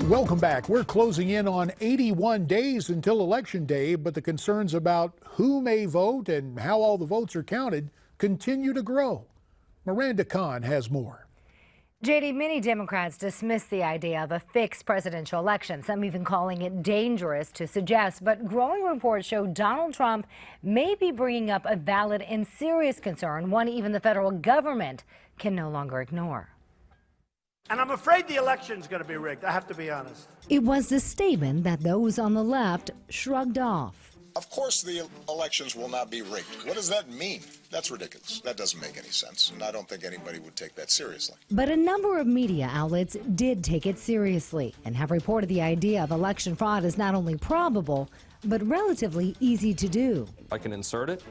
Welcome back. We're closing in on 81 days until Election Day, but the concerns about who may vote and how all the votes are counted continue to grow. Miranda Kahn has more. JD, many Democrats dismiss the idea of a fixed presidential election, some even calling it dangerous to suggest. But growing reports show Donald Trump may be bringing up a valid and serious concern, one even the federal government can no longer ignore. And I'm afraid the election's going to be rigged, I have to be honest. It was the statement that those on the left shrugged off. Of course the elections will not be rigged. What does that mean? That's ridiculous. That doesn't make any sense, and I don't think anybody would take that seriously. But a number of media outlets did take it seriously and have reported the idea of election fraud is not only probable, but relatively easy to do. I can insert it,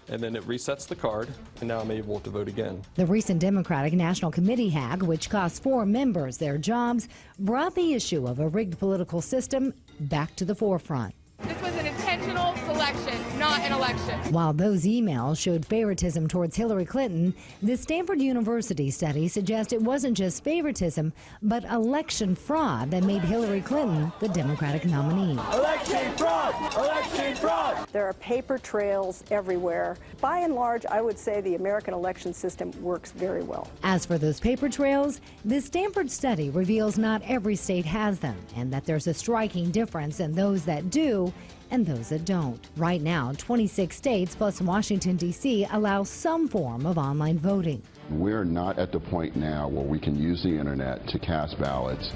and then it resets the card, and now I'm able to vote again. The recent Democratic National Committee hack, which cost 4 members their jobs, brought the issue of a rigged political system back to the forefront. This was an intentional selection, not an election. While those emails showed favoritism towards Hillary Clinton, the Stanford University study suggests it wasn't just favoritism, but election fraud that made Hillary Clinton the Democratic nominee. Election fraud! Election fraud! There are paper trails everywhere. By and large, I would say the American election system works very well. As for those paper trails, the Stanford study reveals not every state has them, and that there's a striking difference in those that do and those that don't. Right now, 26 states plus Washington, D.C. allow some form of online voting. We're not at the point now where we can use the internet to cast ballots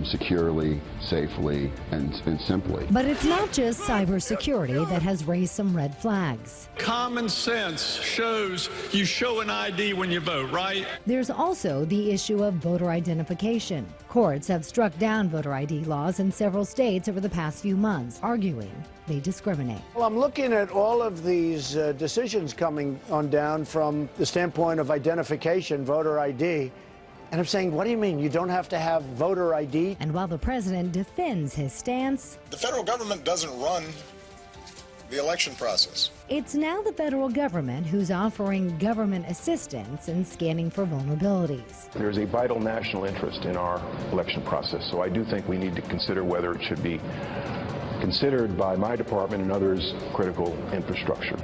securely, safely, and simply. But it's not just cybersecurity that has raised some red flags. Common sense shows you show an ID when you vote, right? There's also the issue of voter identification. Courts have struck down voter ID laws in several states over the past few months, arguing they discriminate. Well, I'm looking at all of these decisions coming on down from the standpoint of identification, voter ID, and I'm saying, what do you mean you don't have to have voter ID? And while the president defends his stance, The federal government doesn't run the election process. it's now the federal government who's offering government assistance in scanning for vulnerabilities. There's a vital national interest in our election process, so I do think we need to consider whether it should be considered by my department and others critical infrastructure.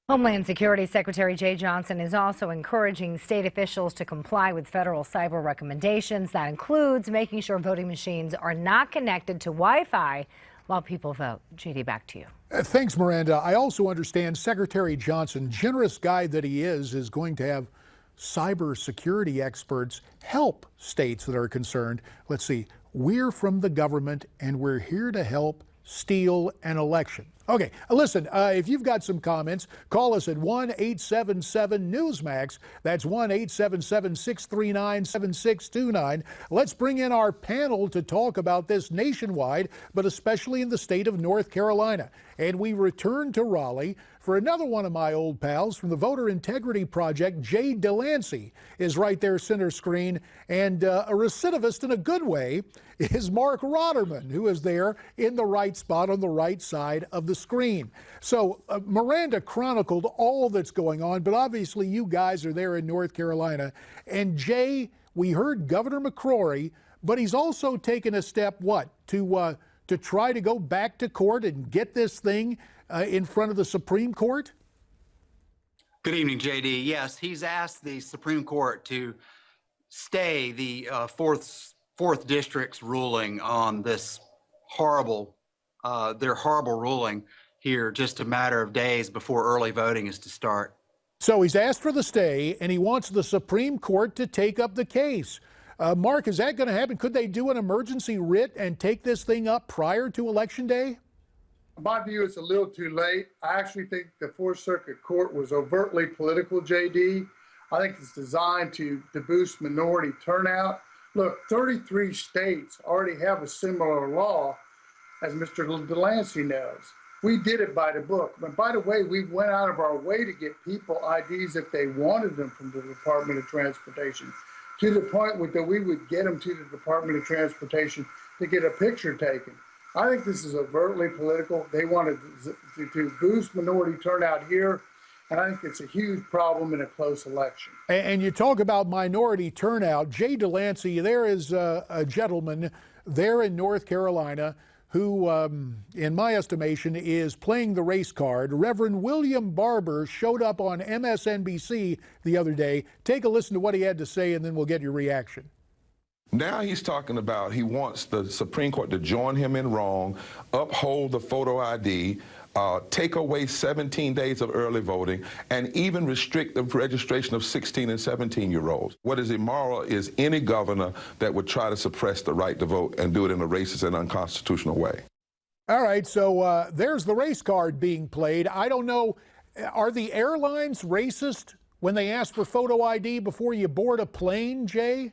Homeland Security Secretary Jay Johnson is also encouraging state officials to comply with federal cyber recommendations. That includes making sure voting machines are not connected to Wi-Fi while people vote. JD, back to you. Thanks, Miranda. I also understand Secretary Johnson, generous guy that he is going to have cybersecurity experts help states that are concerned. Let's see. We're from the government, and we're here to help steal an election. Okay, listen, if you've got some comments, call us at 1-877-NEWSMAX. That's 1-877-639-7629. Let's bring in our panel to talk about this nationwide, but especially in the state of North Carolina. And we return to Raleigh for another one of my old pals from the Voter Integrity Project. Jay DeLancy is right there center screen, and a recidivist in a good way is Marc Rotterman, who is there in the right spot on the right side of the screen. So Miranda chronicled all that's going on, but obviously you guys are there in North Carolina. And Jay, we heard Governor McCrory, but he's also taken a step, what, to try to go back to court and get this thing in front of the Supreme Court? Good evening, JD. Yes, he's asked the Supreme Court to stay the fourth district's ruling on this horrible, their horrible ruling here just a matter of days before early voting is to start. So he's asked for the stay, and he wants the Supreme Court to take up the case. Mark, is that going to happen? Could they do an emergency writ and take this thing up prior to Election Day? In my view, it's a little too late. I actually think the Fourth Circuit Court was overtly political, JD. I think it's designed to boost minority turnout. Look, 33 states already have a similar law, as Mr. DeLancy knows. We did it by the book. But by the way, we went out of our way to get people IDs if they wanted them from the Department of Transportation, to the point that we would get them to the Department of Transportation to get a picture taken. I think this is overtly political. They wanted to boost minority turnout here, and I think it's a huge problem in a close election. And you talk about minority turnout. Jay DeLancy, there is a gentleman there in North Carolina who, in my estimation, is playing the race card. Reverend William Barber showed up on MSNBC the other day. Take a listen to what he had to say, and then we'll get your reaction. Now he's talking about he wants the Supreme Court to join him in wrong, uphold the photo ID, take away 17 days of early voting, and even restrict the registration of 16 and 17-year-olds. What is immoral is any governor that would try to suppress the right to vote and do it in a racist and unconstitutional way. All right, so there's the race card being played. I don't know, are the airlines racist when they ask for photo ID before you board a plane, Jay?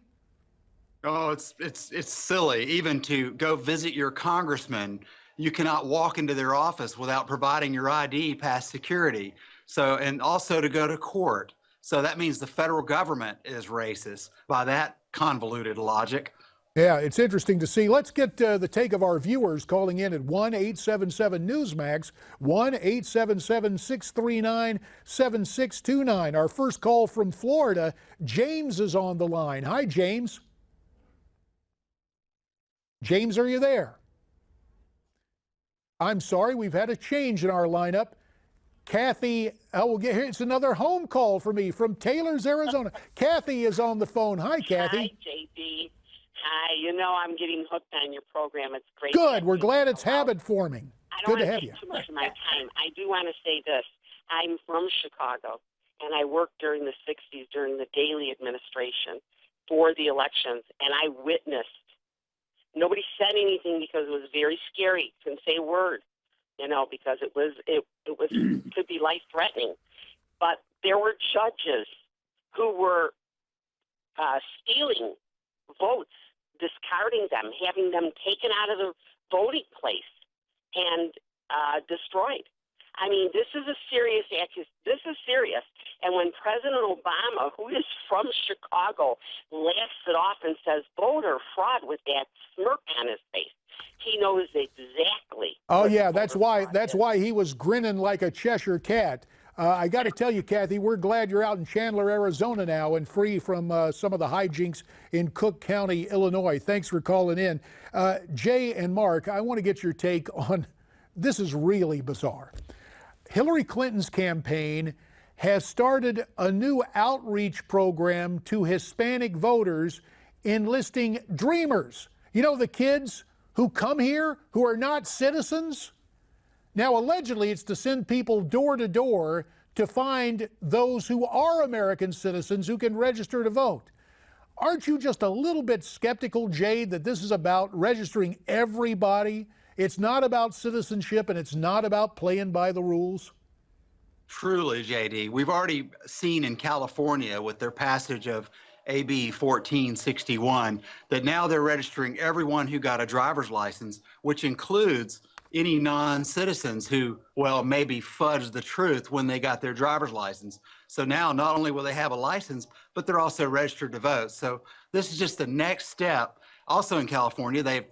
Oh, it's silly. Even to go visit your congressman, you cannot walk into their office without providing your ID past security. So, and also to go to court. So that means the federal government is racist by that convoluted logic. Yeah, it's interesting to see. Let's get the take of our viewers calling in at 1-877-NEWSMAX, 1-877-639-7629. Our first call from Florida, James is on the line. Hi, James. James, are you there? I'm sorry, we've had a change in our lineup. Kathy, we'll get here. It's another home call for me from Taylor's, Arizona. Kathy is on the phone. Hi, Kathy. Hi, JD. Hi. You know I'm getting hooked on your program. It's great. Good. We're glad it's habit forming. Good to have you. I don't want to take too much of my time. I do want to say this. I'm from Chicago, and I worked during the 60s during the Daley administration for the elections, and I witnessed. Nobody said anything because it was very scary. Couldn't say a word, you know, because it could be life threatening. But there were judges who were stealing votes, discarding them, having them taken out of the voting place and destroyed. I mean, this is a serious accusation. This is serious. And when President Obama, who is from Chicago, laughs it off and says voter fraud with that smirk on his face, he knows exactly. Oh yeah, that's why he was grinning like a Cheshire cat. I got to tell you, Kathy, we're glad you're out in Chandler, Arizona now and free from some of the hijinks in Cook County, Illinois. Thanks for calling in. Jay and Mark, I want to get your take on this. Is really bizarre. Hillary Clinton's campaign has started a new outreach program to Hispanic voters enlisting dreamers. You know, the kids who come here who are not citizens? Now, allegedly, it's to send people door to door to find those who are American citizens who can register to vote. Aren't you just a little bit skeptical, Jay, that this is about registering everybody? It's not about citizenship, and it's not about playing by the rules. Truly, JD. We've already seen in California with their passage of AB 1461 that now they're registering everyone who got a driver's license, which includes any non-citizens who, well, maybe fudged the truth when they got their driver's license. So now not only will they have a license, but they're also registered to vote. So this is just the next step. Also in California, they've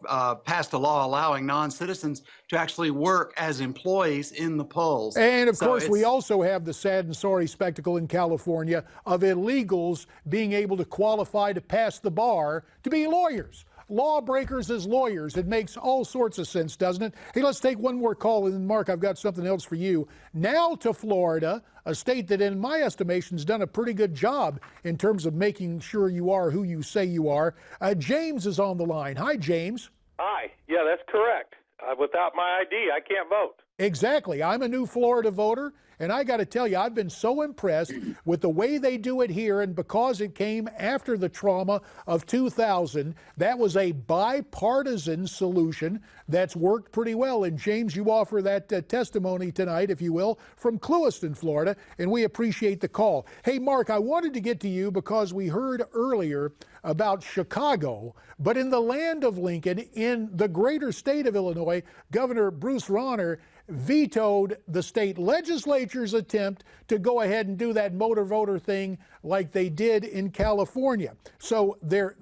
passed a law allowing non-citizens to actually work as employees in the polls. And of course, we also have the sad and sorry spectacle in California of illegals being able to qualify to pass the bar to be lawyers. Lawbreakers as lawyers. It makes all sorts of sense, doesn't it? Hey, let's take one more call, and then, Mark, I've got something else for you. Now to Florida, a state that, in my estimation, has done a pretty good job in terms of making sure you are who you say you are. James is on the line. Hi, James. Hi. Yeah, that's correct. Without my ID, I can't vote. Exactly. I'm a new Florida voter, and I got to tell you, I've been so impressed with the way they do it here, and because it came after the trauma of 2000, that was a bipartisan solution that's worked pretty well. And James, you offer that testimony tonight, if you will, from Clewiston, Florida, and we appreciate the call. Hey, Mark, I wanted to get to you because we heard earlier about Chicago, but in the land of Lincoln, in the greater state of Illinois, Governor Bruce Rauner vetoed the state legislature's attempt to go ahead and do that motor voter thing like they did in California. So there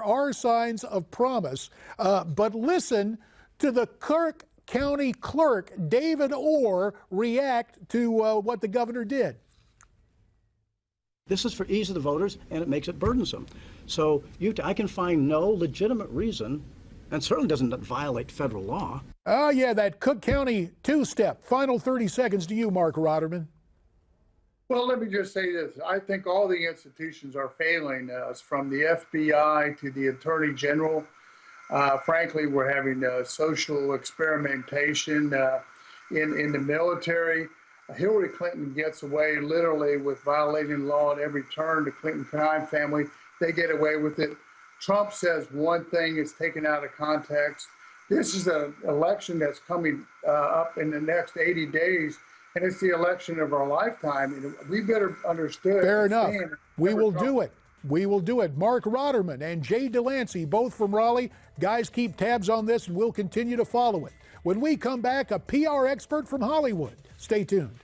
are signs of promise, but listen to the Cook County Clerk, David Orr, react to what the governor did. This is for ease of the voters, and it makes it burdensome. So I can find no legitimate reason and certainly doesn't violate federal law. Oh, yeah, that Cook County two-step. Final 30 seconds to you, Marc Rotterman. Well, let me just say this. I think all the institutions are failing us, from the FBI to the Attorney General. Frankly, we're having social experimentation in the military. Hillary Clinton gets away literally with violating law at every turn. The Clinton crime family, they get away with it. Trump says one thing, is taken out of context. This is an election that's coming up in the next 80 days, and it's the election of our lifetime. And we better understand. Fair enough. We will do it. We will do it. Marc Rotterman and Jay DeLancy, both from Raleigh. Guys, keep tabs on this, and we'll continue to follow it. When we come back, a PR expert from Hollywood. Stay tuned.